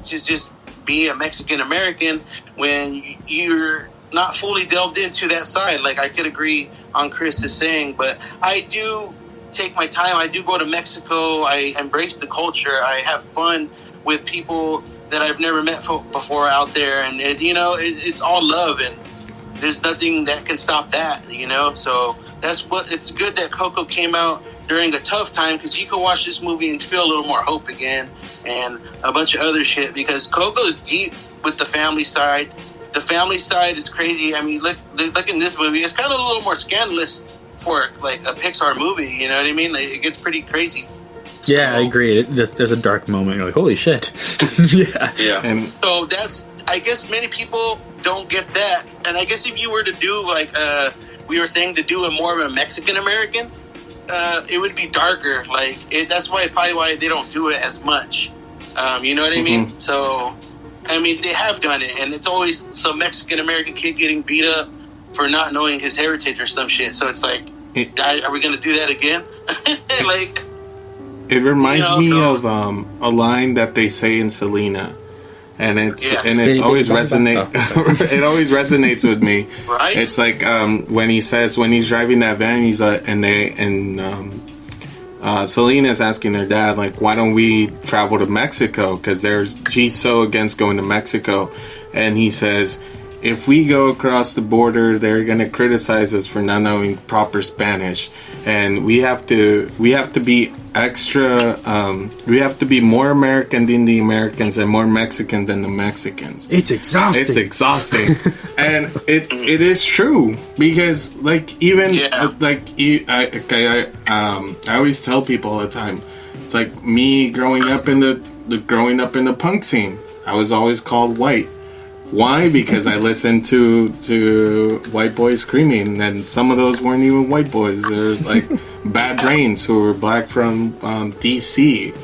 to just be a Mexican American when you're not fully delved into that side. Like, I could agree on Chris is saying, but I do take my time. I do go to Mexico. I embrace the culture. I have fun with people that I've never met before out there, and it's all love, and there's nothing that can stop that, so that's what, it's good that Coco came out during a tough time, because you can watch this movie and feel a little more hope again, and a bunch of other shit, because Coco is deep with the family side. The family side is crazy. I mean, look in this movie, it's kind of a little more scandalous for like a Pixar movie, you know what I mean? Like, it gets pretty crazy. Yeah, I agree. There's a dark moment. You're like, holy shit. Yeah. And so I guess many people don't get that. And I guess if you were to do, like, we were saying, to do a more of a Mexican American, it would be darker. Like, that's probably why they don't do it as much. You know what I mean? So, I mean, they have done it. And it's always some Mexican American kid getting beat up for not knowing his heritage or some shit. So it's like, are we going to do that again? Like... It reminds me of a line that they say in Selena, and it's always it always resonates with me. Right? It's like when he's driving that van, he's Selena's asking their dad, like, why don't we travel to Mexico? Because she's so against going to Mexico, and he says, if we go across the border, they're going to criticize us for not knowing proper Spanish, and we have to be extra. We have to be more American than the Americans and more Mexican than the Mexicans. It's exhausting. And it is true, because like even I always tell people all the time. It's like me growing up in the punk scene. I was always called white. Why? Because I listened to white boys screaming, and some of those weren't even white boys. They're like Bad Brains, who were black from DC.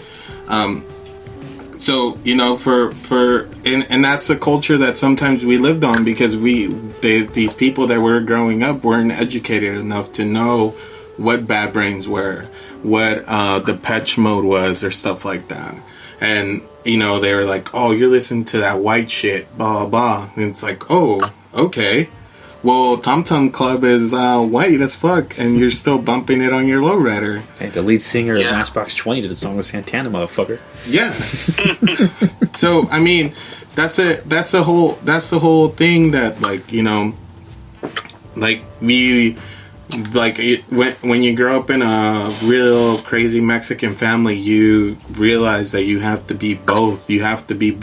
So and that's the culture that sometimes we lived on, because these people that were growing up weren't educated enough to know what Bad Brains were, what Depeche Mode was, or stuff like that, and. They were like, oh, you're listening to that white shit, blah, blah. And it's like, oh, okay. Well, Tom Tom Club is white as fuck, and you're still bumping it on your lowrider. Hey, the lead singer of Matchbox 20 did a song with Santana, motherfucker. Yeah. So, I mean, that's the whole thing that, when you grow up in a real crazy Mexican family, you realize that you have to be both. You have to be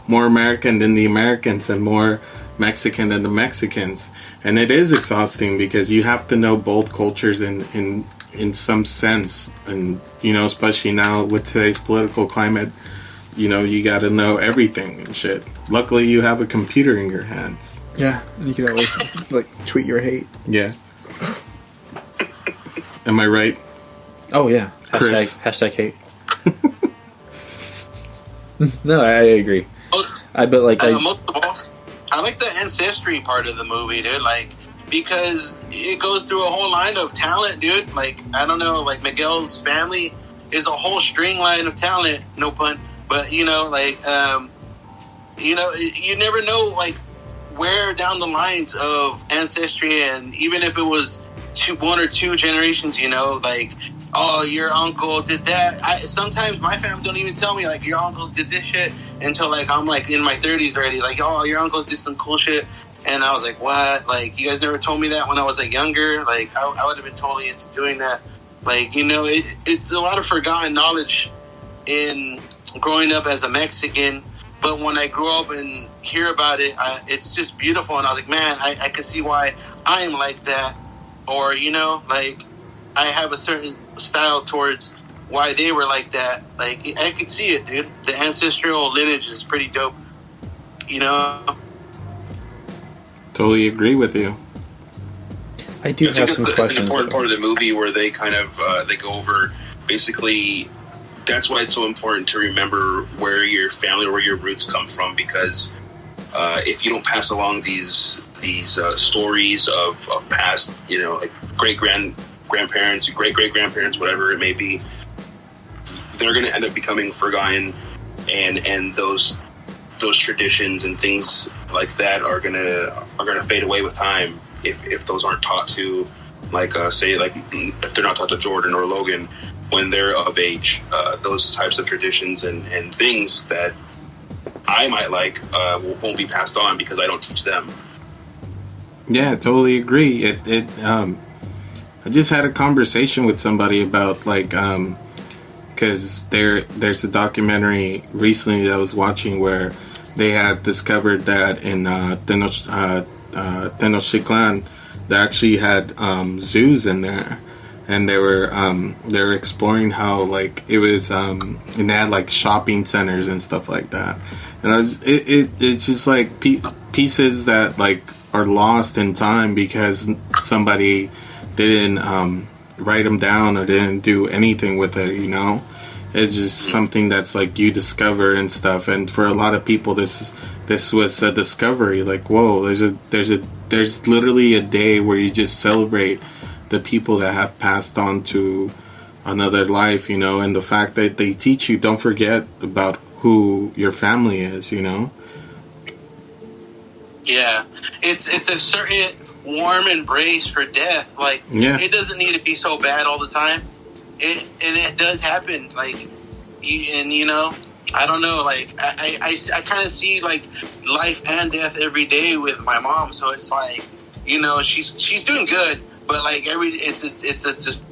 more American than the Americans and more Mexican than the Mexicans. And it is exhausting, because you have to know both cultures in some sense. And, especially now with today's political climate, you got to know everything and shit. Luckily, you have a computer in your hands. Yeah, and you can always, tweet your hate. Yeah. Am I right? Oh, yeah. Hashtag hate. No, I agree. Most of all, I like the ancestry part of the movie, dude. Like, because it goes through a whole line of talent, dude. Like, I don't know, like Miguel's family is a whole string line of talent, no pun. But, you never know, like, where down the lines of ancestry, and even if it was one or two generations, like, oh, your uncle did that. Sometimes my family don't even tell me, like, your uncles did this shit until, like, I'm, like, in my 30s already. Like, oh, your uncles did some cool shit. And I was like, what? Like, you guys never told me that when I was, like, younger? Like, I would have been totally into doing that. Like, it's a lot of forgotten knowledge in growing up as a Mexican. But when I grow up and hear about it, it's just beautiful. And I was like, man, I can see why I'm like that. Or, like, I have a certain style towards why they were like that. Like, I could see it, dude. The ancestral lineage is pretty dope. Totally agree with you. I do have some questions. It's an important part of the movie where they kind of, they go over, basically, that's why it's so important to remember where your family or where your roots come from, because if you don't pass along these stories of past, like grandparents, great-great-grandparents, whatever it may be, they're going to end up becoming forgotten, and those those traditions and things like that are gonna fade away with time if those aren't taught to, like say, like if they're not taught to Jordan or Logan when they're of age. Those types of traditions and things that I might like won't be passed on because I don't teach them. Yeah, I totally agree. I just had a conversation with somebody about like because there's a documentary recently that I was watching where they had discovered that in Tenochtitlan they actually had zoos in there, and they were exploring how like it was and they had like shopping centers and stuff like that, and it's just like pieces that like are lost in time because somebody didn't write them down or didn't do anything with it, you know. It's just something that's like you discover and stuff, and for a lot of people this was a discovery, like whoa, there's literally a day where you just celebrate the people that have passed on to another life, you know, and the fact that they teach you, don't forget about who your family is, you know. Yeah, it's a certain warm embrace for death. Like, it doesn't need to be so bad all the time. It does happen. Like, you know, I don't know. Like, I kind of see like life and death every day with my mom. So it's like, you know, she's doing good, but like it's just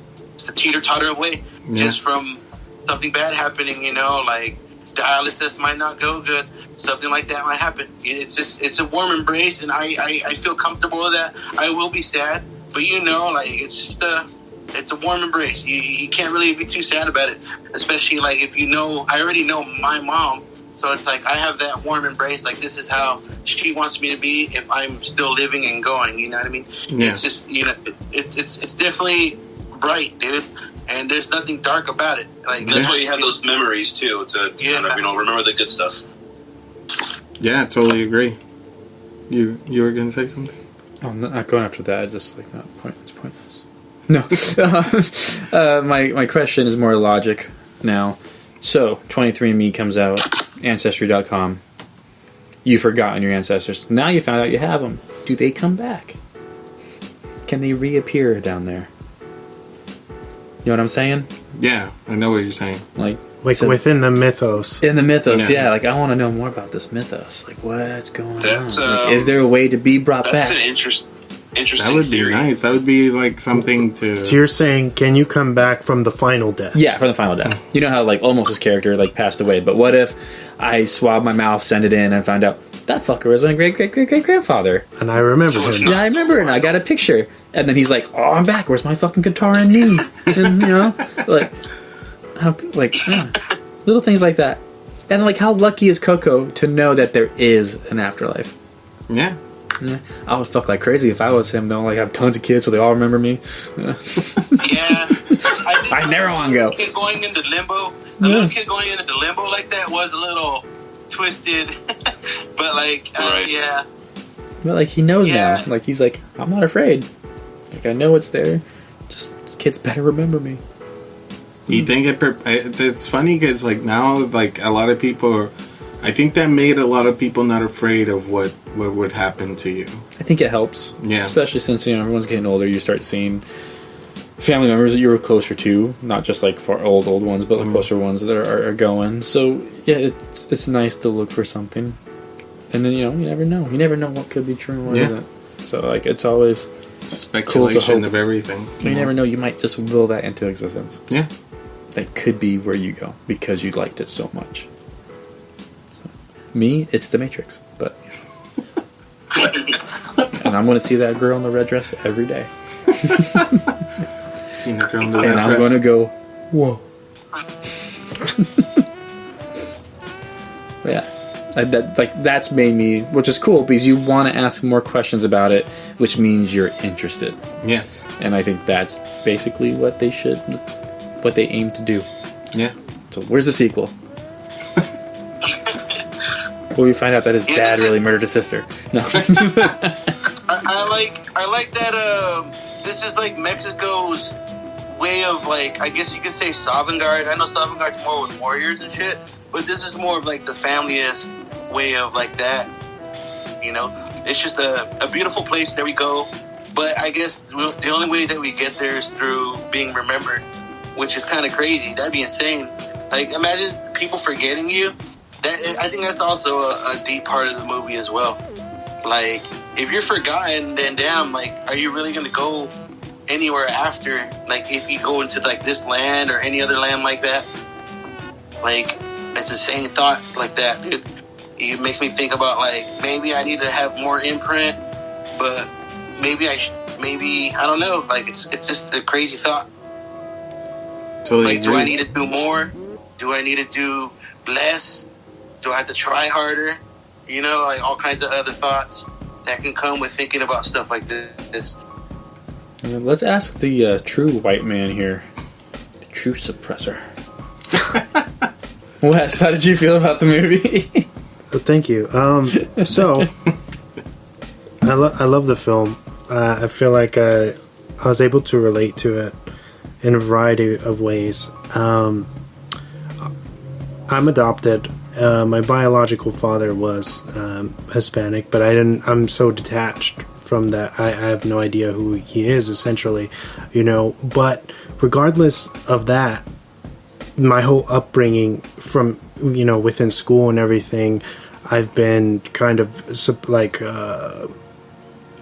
a teeter totter away just from something bad happening. You know, like dialysis might not go good. Something like that might happen. It's a warm embrace, and I feel comfortable with that. I will be sad, but you know, like it's a warm embrace. You can't really be too sad about it, especially like if you know. I already know my mom, so it's like I have that warm embrace. Like this is how she wants me to be if I'm still living and going. You know what I mean? Yeah. It's just, you know, it's definitely bright, dude. And there's nothing dark about it. Like that's why you have those memories too, to kind of, you know, remember the good stuff. Yeah, I totally agree. You were gonna say something? Oh, I'm not going after that. Just like not pointless. No. My question is more logic now. So 23andMe comes out, Ancestry.com. You've forgotten your ancestors. Now you found out you have them. Do they come back? Can they reappear down there? You know what I'm saying? Yeah, I know what you're saying. Like so within the mythos. In the mythos, yeah. Like, I want to know more about this mythos. Like, what's going on? Like, is there a way to be brought back? That's an interesting that would theory. Be nice. That would be, like, something to... So you're saying, can you come back from the final death? Yeah, from the final death. You know how, like, almost his character, like, passed away. But what if I swab my mouth, send it in, and find out that fucker was my great-great-great-great-grandfather? And I remember him. Yeah, I remember it. And I got a picture. And then he's like, oh, I'm back. Where's my fucking guitar and knee? And, you know, like... little things like that. And like, how lucky is COCO to know that there is an afterlife? Yeah. I would fuck like crazy if I was him, though. Like, I have tons of kids so they all remember me. Yeah. I never want to go. Kid going into limbo. The little kid going into limbo like that was a little twisted. But like, yeah. But like, he knows now. Like, he's like, I'm not afraid. Like, I know it's there. Just, this kids better remember me. You think it's funny because like now, like a lot of people, I think that made a lot of people not afraid of what would happen to you. I think it helps, especially since, you know, everyone's getting older. You start seeing family members that you were closer to, not just like for old ones, but the closer ones that are going. So yeah, it's nice to look for something, and then, you know, you never know what could be true and what isn't. So like, it's always speculation cool to hope. Of everything. You never know. You might just will that into existence. Yeah. That could be where you go because you liked it so much. So, me, it's The Matrix, but and I'm going to see that girl in the red dress every day. Seen the girl in the red dress. And I'm going to go, whoa. Yeah, that's made me, which is cool because you want to ask more questions about it, which means you're interested. Yes, and I think that's basically what they aim to do. Yeah. So where's the sequel? Will we find out that his dad really murdered his sister? No. I like that. This is like Mexico's way of, like, I guess you could say Sovngarde. I know Sovngarde's more with warriors and shit, but this is more of like the family is way of like that. You know, it's just a beautiful place. There we go. But I guess the only way that we get there is through being remembered, which is kind of crazy. That'd be insane. Like, imagine people forgetting you. I think that's also a deep part of the movie as well. Like, if you're forgotten, then damn, like, are you really going to go anywhere after? Like, if you go into, like, this land or any other land like that? Like, it's insane thoughts like that, dude. It makes me think about, like, maybe I need to have more imprint, but maybe I don't know. Like, it's just a crazy thought. Totally like, do I need to do more? Do I need to do less? Do I have to try harder? You know, like all kinds of other thoughts that can come with thinking about stuff like this. Let's ask the true white man here. The true suppressor. Wes, how did you feel about the movie? Thank you. So, I love the film. I feel like I was able to relate to it in a variety of ways. I'm adopted. My biological father was Hispanic, but I'm so detached from that. I have no idea who he is, essentially, you know. But regardless of that, my whole upbringing from, you know, within school and everything, I've been kind of like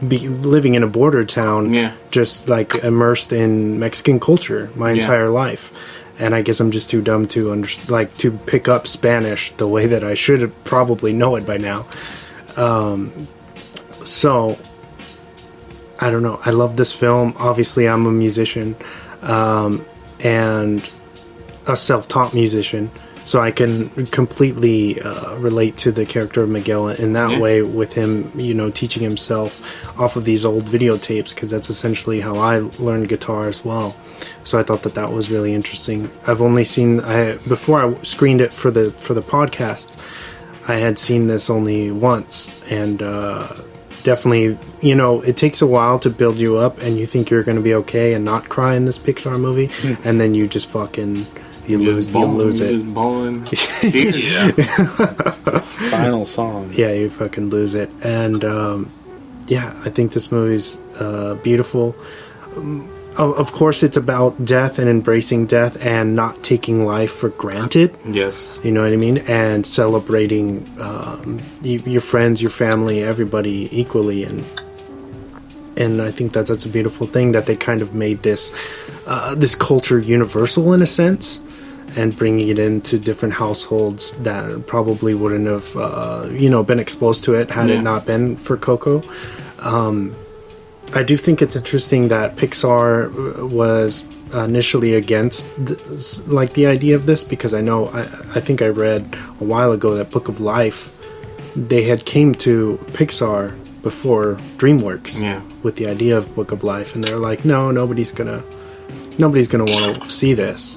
living in a border town, just like immersed in Mexican culture my entire life. And I guess I'm just too dumb to to pick up Spanish the way that I should probably know it by now. So, I don't know. I love this film. Obviously, I'm a musician and a self-taught musician. So I can completely relate to the character of Miguel in that way, with him, you know, teaching himself off of these old videotapes, because that's essentially how I learned guitar as well. So I thought that was really interesting. I've only seen before I screened it for the podcast, I had seen this only once, and definitely, you know, it takes a while to build you up, and you think you're going to be okay and not cry in this Pixar movie, and then you just fucking you lose it. Just balling. Final song. Yeah, you fucking lose it, and I think this movie's beautiful. Of course, it's about death and embracing death and not taking life for granted. Yes. You know what I mean? And celebrating your friends, your family, everybody equally. And I think that's a beautiful thing, that they kind of made this culture universal in a sense, and bringing it into different households that probably wouldn't have been exposed to it had it not been for COCO. I do think it's interesting that Pixar was initially against the idea of this, because I think I read a while ago that Book of Life, they had came to Pixar before DreamWorks with the idea of Book of Life, and they're like, no, nobody's gonna want to see this.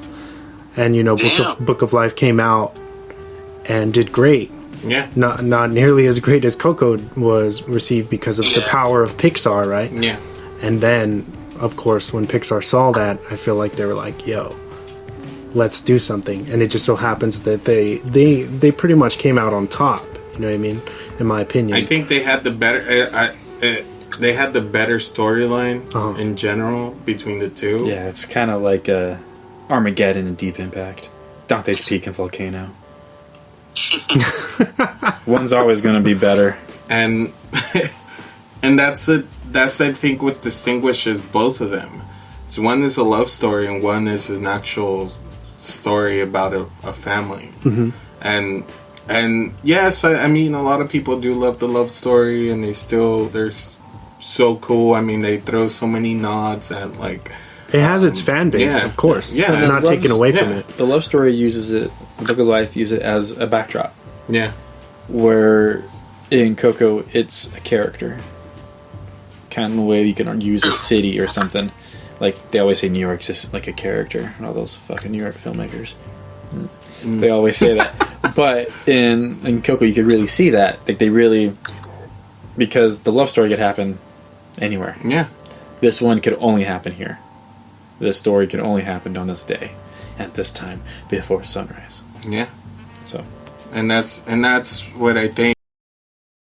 And, you know, Book of Life came out and did great. Yeah. Not nearly as great as COCO was received because of the power of Pixar, right? Yeah. And then, of course, when Pixar saw that, I feel like they were like, yo, let's do something. And it just so happens that they pretty much came out on top, you know what I mean? In my opinion. I think they had the better storyline in general between the two. Yeah, it's kind of like Armageddon and Deep Impact. Dante's Peak and Volcano. One's always going to be better, and that's I think what distinguishes both of them. So one is a love story, and one is an actual story about a family. And yes, I mean, a lot of people do love the love story, and they're so cool. I mean, they throw so many nods at like. It has its fan base, of course. Yeah, not taken away from it. The love story uses it. The Book of Life uses it as a backdrop. Yeah. Where in COCO, it's a character. Kind of the way you can use a city or something. Like, they always say New York's just like a character. All those fucking New York filmmakers. They always say that. But in COCO, you could really see that. Like, they really... Because the love story could happen anywhere. Yeah. This one could only happen here. This story can only happen on this day, at this time, before sunrise. Yeah. So, and that's what I think